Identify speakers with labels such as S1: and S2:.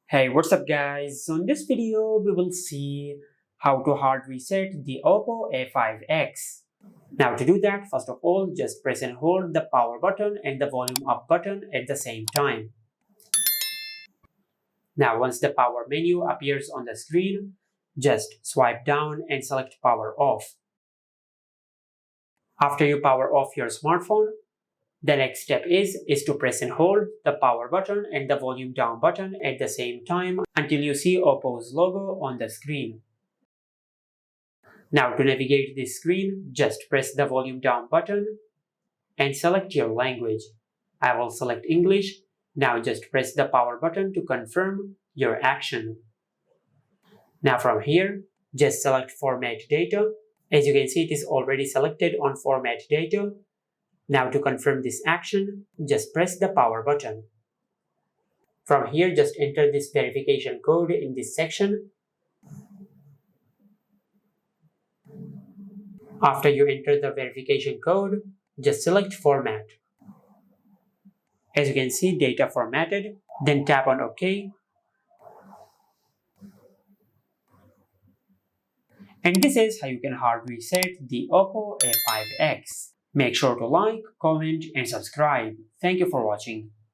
S1: Hey, what's up guys? So in this video, we will see how to hard reset the Oppo A5x. Now to do that, first of all, just press and hold the power button and the volume up button at the same time. Now once the power menu appears on the screen, just swipe down and select power off. After you power off your smartphone, the next step is to press and hold the power button and the volume down button at the same time until you see Oppo's logo on the screen. Now to navigate this screen, just press the volume down button and select your language. I will select English. Now just press the power button to confirm your action. Now from here, just select Format Data. As you can see, it is already selected on Format Data. Now to confirm this action, just press the power button. From here, just enter this verification code in this section. After you enter the verification code, just select Format. As you can see, data formatted, then tap on OK. And this is how you can hard reset the Oppo A5x. Make sure to like, comment and subscribe. Thank you for watching.